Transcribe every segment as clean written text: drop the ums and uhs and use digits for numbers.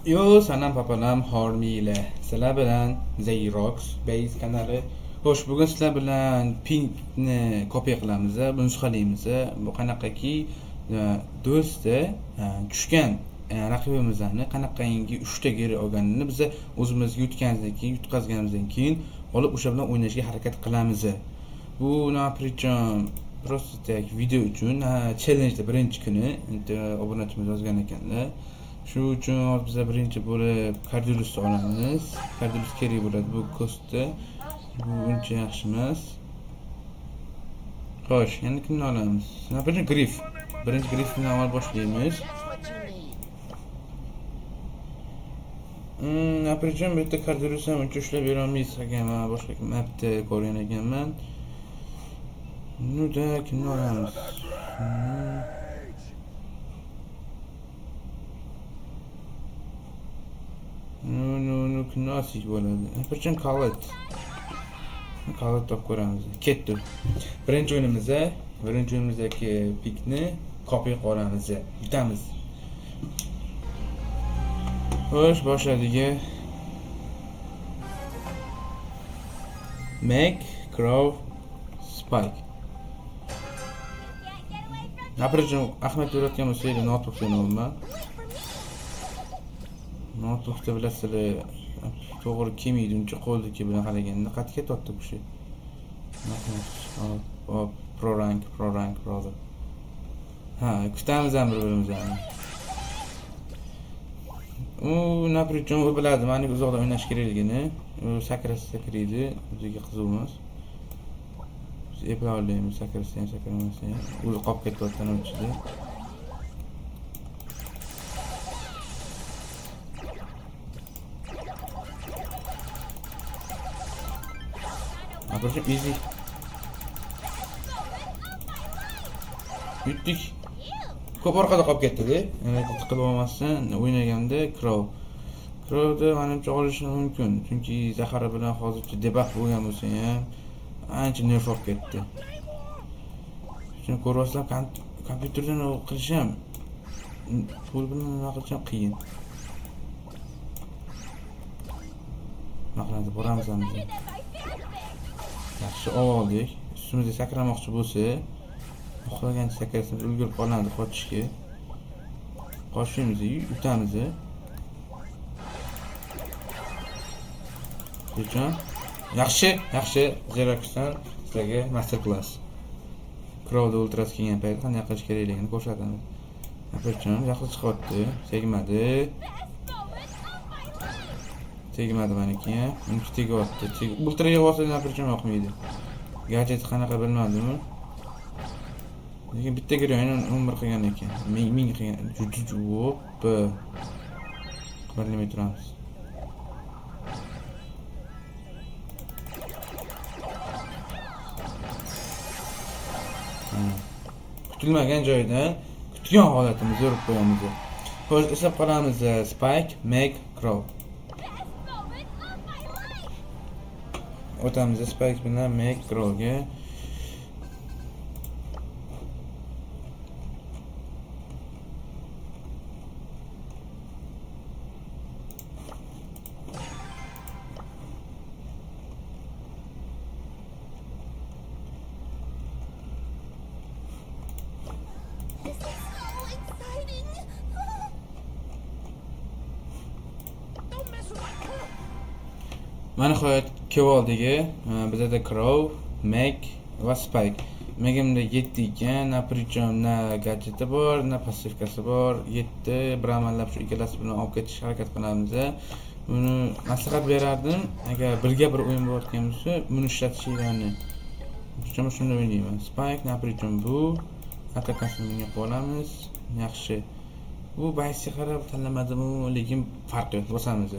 Yo, sanam papalam hormiylar. Sizlar bilan Zayrox Base kanali. Xo'sh, bugun sizlar bilan Pinkni kopiya qilamiz, buni nusxalaymiz. Bu qanaqaki do'sti tushgan raqibimizni qanaqangi 3 ta geri olganini biz o'zimizga yutqazganimizdan keyin olib o'sha bilan o'ynashga harakat qilamiz. Bu napricham просто tak video uchun challenge birinchi kuni obunachimiz yozgan ekanlar. Shu uchun biz birinchi bo'lib Cardulusni olamiz. Cardulus kerak bo'ladi bu kostda. Bu uncha yaxshi emas. Xo'sh, yana kimni olamiz? Birinchi Grif. Birinchi Grif bilan avval boshlaymiz. Napricham bu yerda Cardulus ham uncha ushlab bera olmaysiz ekan. Men boshqa mapda ko'rgan ekanman. Nuda kimni olamiz? Nasıl bo'ladi? Birchun Kalet top ko'ramiz. Ketdi. Birinchi o'yinimizdagi pikni kopiya qilamiz. Yutamiz. Xo'sh, boshladik. Meg, Crow, Spike. Napricham Ahmet o'rgatgan bo'lsa, notebookdan olaman. Notebookda bilasizlar, to'g'ri kelmaydi, uncha qo'ldiki bilan qaraganda qatga tortdi bu kishi. Pro rank, brother. Kutamiz ham bir-birimizni. Napricham u biladi, meni uzoqdan o'ynash kerakligini. U sakraydi, o'ziga qiziq emas. Biz eplay olmaymiz, sakrasa ham sakramasa ham. O'zi qolib ketyapti ichida. Napricham easy. Yutdik. Ko'p orqada qolib ketdi-da. Yana tiqib olmasdan o'ynaganda Crow'da menimcha olishi mumkin. Chunki Zahara bilan hozircha debuff bo'lgan bo'lsa ham ancha nerf olib ketdi. Shuni ko'ryapsizlar, kompyuterdan qilishim pul bilan nima qilishim qiyin. Maqladi boramiz ham. Yaxshi oldik. Ustimizga sakramoqchi bo'lsa, xohlagancha sakrasimiz ulgurib qoladi qochishga. Qochishimiz, yutamiz. Qachon? Yaxshi. Xeroxdan sizlarga master class. Crowd ultras kelgan paytda qanday qilish kerakligini ko'rsatamiz. Qachon yaxshi chiqyapti. Tegmadi meniki ham. Uniki tegyapti. Ultraga bossa napricham yoqmaydi. Gadjet qanaqa bilmadim. Lekin bitta giroyni 11 qilgan ekan. 1000 qilgan. Hop. Qilmay turamiz. Kutilmagan joydan kutgan holatimizni urib qo'yamiz. Xo'sh, eslab qolamiz. Spike, Meg, Crow. O'tamiz Spike bilan Meg, Crowga. Mana nihoyat kevoldiga bizda Crow, Meg va Spike. Megimda 7 ekan, napricham na gadjeti bor, na passivkasi bor. 7 bir amallab shu ikkalasi bilan olib ketish harakat qilamiz. Buni maslahat berardim, agar birga bir o'yin bo'layotgan bo'lsa, buni ishlatishinglarni. Shuni o'ynayman. Spike napricham bu atakasini bunga qo'yamiz. Yaxshi. Bu baysiga qarab tanlamadim, lekin farqi yo'q, bosamiz.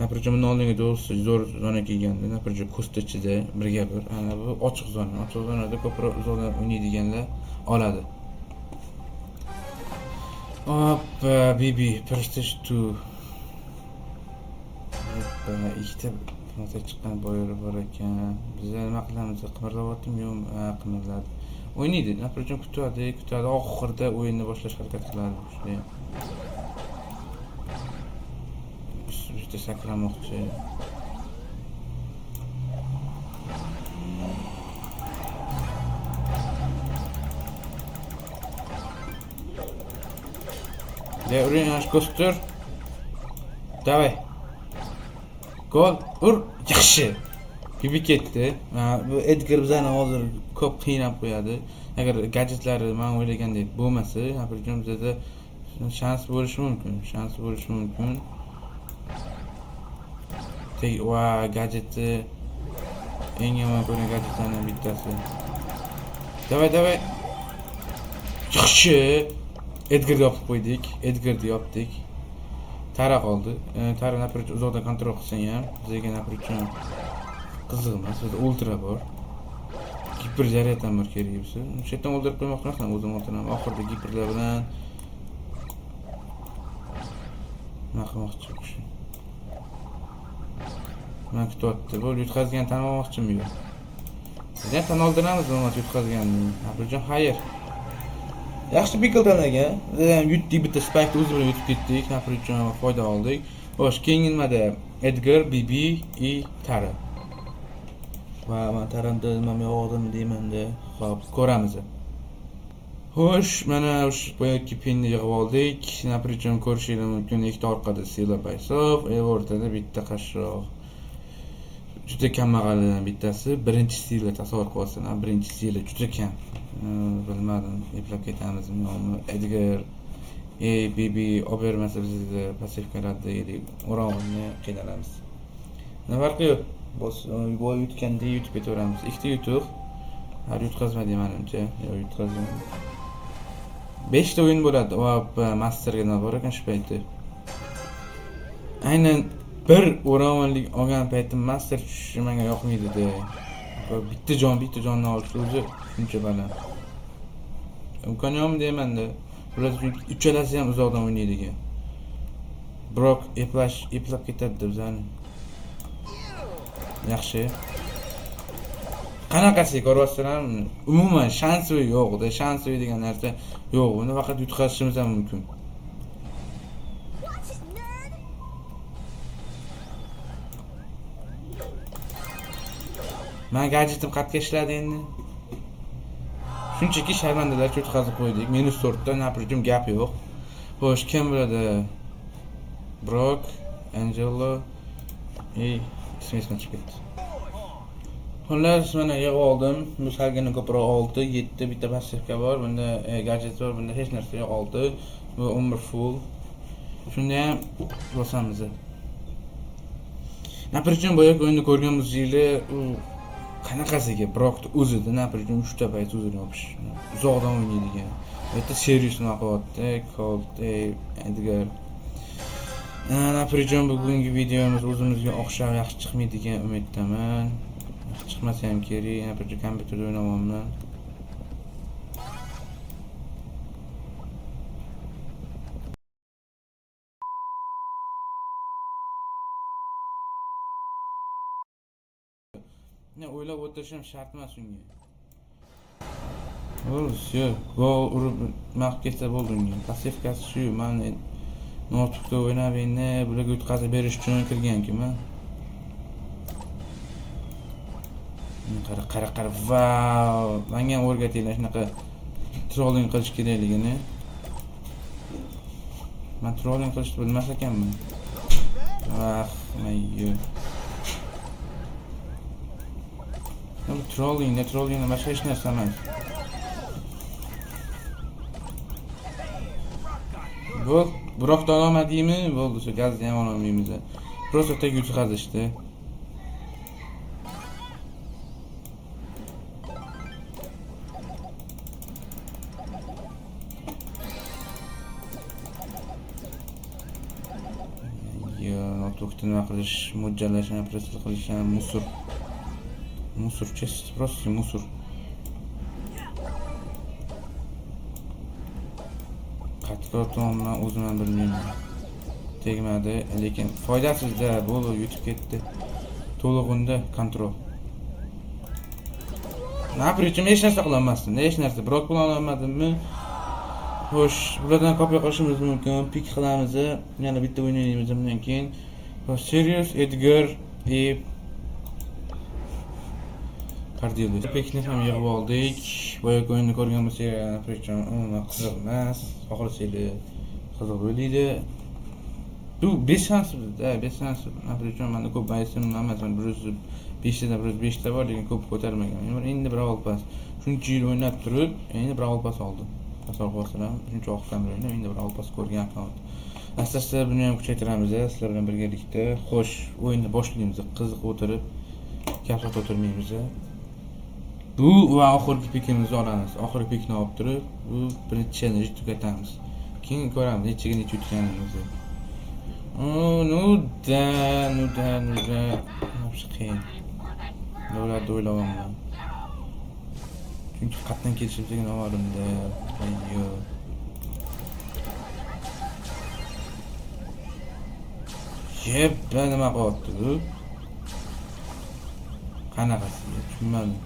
Napricham oldingi do'sti zo'r zona kelganda, napricham ko'st ichida birga bir. Ana bu ochiq zonada ko'proq uzoqdan o'ynaydiganlar oladi. Hoppa, bibi, Prestige 2. Hoppa, ikkita motor chiqqan boylar bor ekan. Biz nima qilamiz? Qimirlayaptimi? Yo'q, qimirladi. o'ynaydi. Naprochun kutadi, oxirida o'yinni boshlash harakat qiladi. Shunday. Juda sakramoqchi. Ya uring ash kostur. Davay. Gol. Ur. Yaxshi. Bibi ketdi. Bu Edgar bizani hozir ko'p qiynab qo'yadi. Agar gadjetlari men o'ylagandek bo'lmasa, naprochun bizda shans bo'lishi mumkin. Va gadjetni eng yomon ko'rgan gadjetlardan bittasi. Davay. Yaxshi. Edgarni yopib qo'ydik. Tara qoldi. Tara naprochun uzoqdan kontrol qilsa ham, bizga naprochun qiziq emas. Bizda ultra bor. Giper zaryad ham bor kerak bo'lsa. Shu yerdan o'ldirib qo'ymoqchi emasman, o'zim o'tiraman. Oxirida giperlar bilan nima qilmoqchi shu. Mana kutyapti. Bu yutqazgan tan olmoqchimi yo'q? Bizdan tan oldiramiz bu yutqazganni. Naprochun xayr. Yaxshi pikl tanlagan. Bizda ham yutdik, bitta spike o'zi bilan yutib ketdik. Naprochun foyda oldik. Xo'sh, keyingi nimada Edgar, Bibi, Tara. Va men Taramda nima yo'qdimi deyman-da. Xo'p, ko'ramiz. Xo'sh, mana o'sha boyagi pinni yig'ib oldik. Naprochun ko'rishingiz mumkin, ikkita orqada Sila Baysov, o'rtada bitta qashroq. Juda kambag'allardan bittasi. Birinchi Sila tasavvur qilsam, birinchi Sila juda kam. Bilmadim, eplab ketamizmi yo'qmi? Edgar, Bibi olib bermasa bizga passivkalarni deylik, o'rog'ini qiynalamiz. Nima farqi yo'q. Boy yutganda yutib ketaveramiz. Ikkita yutuq. Har yutqazmadi menimcha. Yo'q, yutqazmadim. 5 ta o'yin bo'ladi. Va masterga nima bor ekan shu paytda. Aynan bir o'ramonlik olgan paytim master tushishi menga yoqmaydi-da. Bitta jonni olish o'zi shuncha baland. Imkon yo'qmi deyman-da. Ular uchalasi ham uzoqdan o'ynaydi ekan. Biroq eplab ketadi bizani. Yaxshi. Qanaqasi ko'ryapsizlar? Umuman shansi yo'q-da, shansi degan narsa yo'q. Uni faqat yutqazishimiz ham mumkin. Men gadjetim qatga ishladi endi. Shunchaki sharmandalar yutqazib qo'ydik. -4 ta naprochun gap yo'q. Xo'sh, kim biladi? Brock, Angelo, ismi chiqib ketdi. Xullas, mana yig'ib oldim. Bu salgina ko'proq 6, 7 bitta passivka bor. Bunda gadjet bor, bunda hech narsa yo'q 6. Bu umr full. Shunda ham bosamiz. Naprochun boyagi o'yinni ko'rganingizda u qanaqasiga Brockni o'zida naprochun 3 ta payt o'zini yopish. Uzoqdan o'ynaydigan. Bu yerda serious naqotda, Colt, Edgar. Naprochun bugungi videomiz o'zimizga o'xshab yaxshi chiqmaydigan umiddaman. Chiqmasa ham kerak, naprochun kompyuterda o'ynayapman. O'ylab o'tirishim shart emas unga. O'lsa, gol urib maqib ketsa bo'ldi unga. Passivkasi shu, men notebookda o'ynab endi bularga yutqazib berish uchun kirgan-ku men. Qara. Vau! Menga ham o'rgatinglar shunaqa trolling qilish kerakligini. Men trolling qilishni bilmas ekanman. Mayyo. Trolling boshqa hech narsa emas. Bu Brockni olmadingmi? Bo'ldi, shu gazni ham olmaymiz. Просто так yutqazishdi. Notebookda nima qilish, mo'ljallashni protsess qilish ham musor, честно, просто musor. Qattiq tomon o'zim ham bilmayman. Tegmadi, lekin foydasizda bo'lib yutib ketdi. To'lig'unda kontrol. Naprichim hech narsa qila olmasdim. Hech narsa. Brok qila olmadimmi? Xo'sh, bulardan kopiya qilishimiz mumkin. Pik qilamiz. Yana bitta o'ynaymiz bundan keyin. Serious Edgar Cardiolus. Pikni ham yig'ib oldik. Boya o'yinni ko'rgan bo'lsangiz, naprichim qiziq emas. Xohlasanglar qiziq bo'ladi. Bu 5 shans bizda, 5 shans. Naprichim menda ko'p baysim emas. 105 ta, 105 ta bor, lekin ko'p ko'tarmagan. Endi Brawl Pass. Shuncha yil o'ynab turib, endi Brawl Pass oldim. Asal qo'sam, shuncha vaqtdan beri endi Brawl Pass ko'rgan akkaunt. Asta-asta buni ham kuchaytiramiz, sizlar bilan birgalikda. Xo'sh, o'yinni boshlaymiz. Qiziq o'tirib, gapirib o'tirmaymiz. Bu va oxirgi pikimizni olamiz. Oxirgi pikni olib turib, bu birinchi challenge tugatamiz. Keyin ko'ramiz nechaga necha o'tganimizni. Nuda. Nafsi qiyin. Ularni o'ylayapman. Chunki qatdan kelishimizga nomalimda. Ayyo. Yeb, nima qilyapti bu? Qanaqasi? Tushunmadim.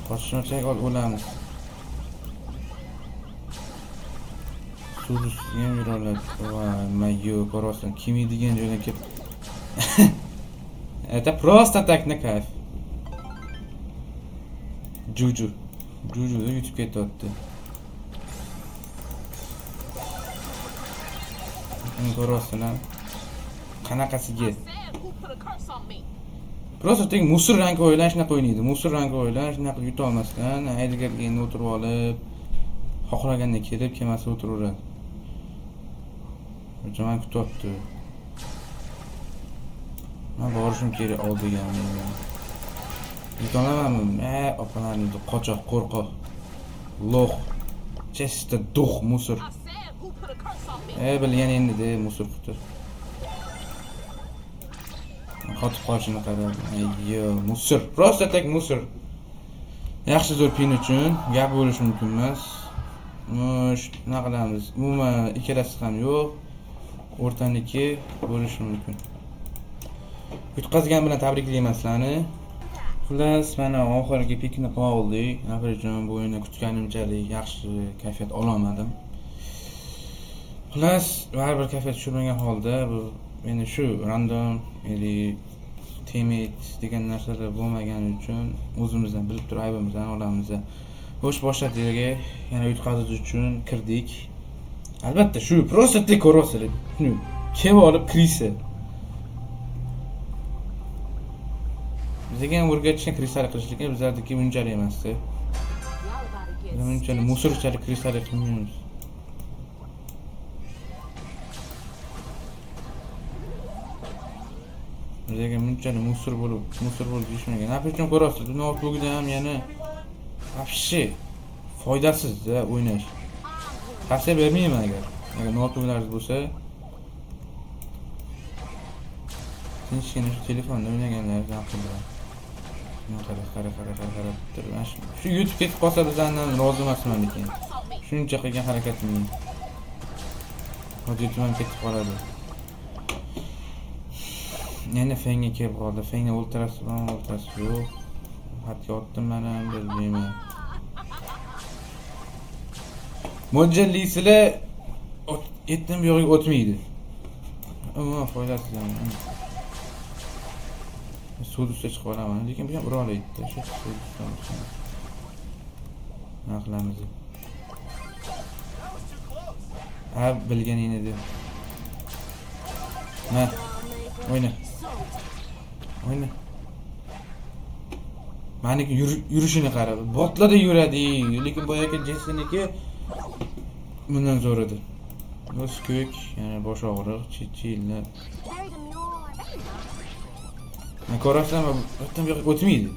Qo'shimcha o'lamiz. Suvsiz ham yuroladi. Voy, mayyo, ko'rasizlar, kimi degan joydan kelib. Это просто так на кайф. Juju da yutib ketyapti. Ko'rasizlar. Qanaqasiga? Просто tek musor rangi o'ylash shunaqa o'ynaydi. Musor rangi o'ylash shunaqa yuta olmasdan, Edgarga endi o'tirib olib, xohlaganda kelib kemasida o'tiraveradi. Jamoa kutyapti. Men borishim kerak oldiga. Yutolamanmi? Opalarni qochoq, qo'rqoq. Lo'q. Chesta duh musor. Bilgan endi musor quti. Qotib qolishini qarab. Ayyo, musor. Просто так musor. Yaxshi zo'r pin uchun gap bo'lishi mumkin emas. Nima qilamiz? Umuman ikkalasi ham yo'q. O'rtaniki bo'lishi mumkin. Yutqazgan bilan tabriklayman sizlarni. Xullas, mana oxirgi pikni qilib oldik. Naprichim bu o'yinni kutganimchalik yaxshi kayfiyat ololmadim. Xullas, baribir kayfiyat tushirmagan holda bu meni shu random teammate degan narsalar bo'lmagani uchun o'zimizdan bilib turib aybimizdan olamiz. Xo'sh, boshladik. Yana yutqazish uchun kirdik. Albatta shu просто tek ko'rasizlar. Shuni kelib olib kirsa. Bizga ham o'rgatishgan kristal qilishlikka bizlardagi bunchalik emas-da. Bunchalik musorchalik kristal qilmaymiz. Bizga bunchalik musor bo'lib ishmagan. Naprichim ko'rasiz, notebookda ham yana вообще foydasiz-da o'ynash. Tavsiya bermayman agar notebooklarsiz bo'lsa. Tinchgina shu telefonda o'ynaganlardan qildim. Qara. Shu YouTube ketib qolsa bizdan rozi emasman lekin. Shuncha qilgan harakatimni. Hozir ham ketib qoladi. Yana fanga kelib qoldi. Fangni o'ltirasiz yo'q. Hatto otdim mana bilmayman. Mo'ljallisizlar yetdim bu yo'g'iga o'tmaydi. Ammo foydasiz ham. Sudusga chiqib olaman, lekin bu ham ura oladi. Shu sudusdan. Nima qilamiz? Bilganing edi. Ha. O'yna. Meniki yurishini qarab. Botlarda yuradi, lekin boyagi Jessiniki bundan zo'r edi. O'z ko'k, yana bosh og'riq, chichillar. Men ko'rasam, o'tdan bu yoqqa o'tmaydi.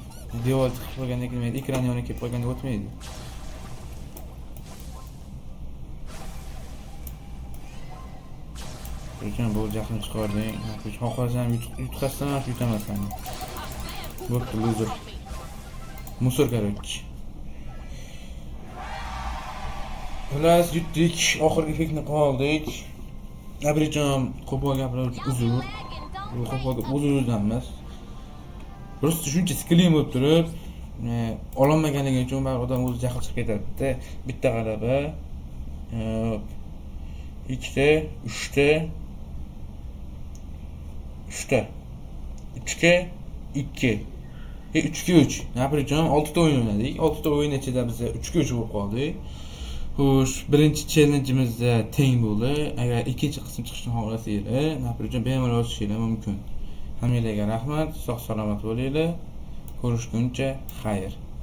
Devor chiqib qolgandan keyin ekran yoniga kelib qolganda o'tmaydi. Lekin bu jahlim chiqarding. Xohlasam yutqazsam, yutamasam. Bo'pti, loser. Musor короче. Xullas, yutdik. Oxirgi fikni qoldik. Naprichim qo'pol gaplar uchun uzr. Bu qo'pol o'z-o'zidan emas. Просто shuncha skilling bo'lib turib, ololmaganligi uchun baribir odam o'zi jahl chiqib ketadi-da. Bitta g'alaba, ikkita, uchta, 3ga 2. 3ga 3. Naprichom 6 ta o'yin o'ynadik. 6 ta o'yin ichida biz 3ga 3 bo'lib qoldik. Xo'sh, birinchi challenjimizda teng bo'ldi. Agar ikkinchi qism chiqishni xohlasanglar, naprichom bemalol yozishinglar mumkin. Hammanglarga rahmat, sog' salomat bo'linglar. Ko'rishguncha xayr.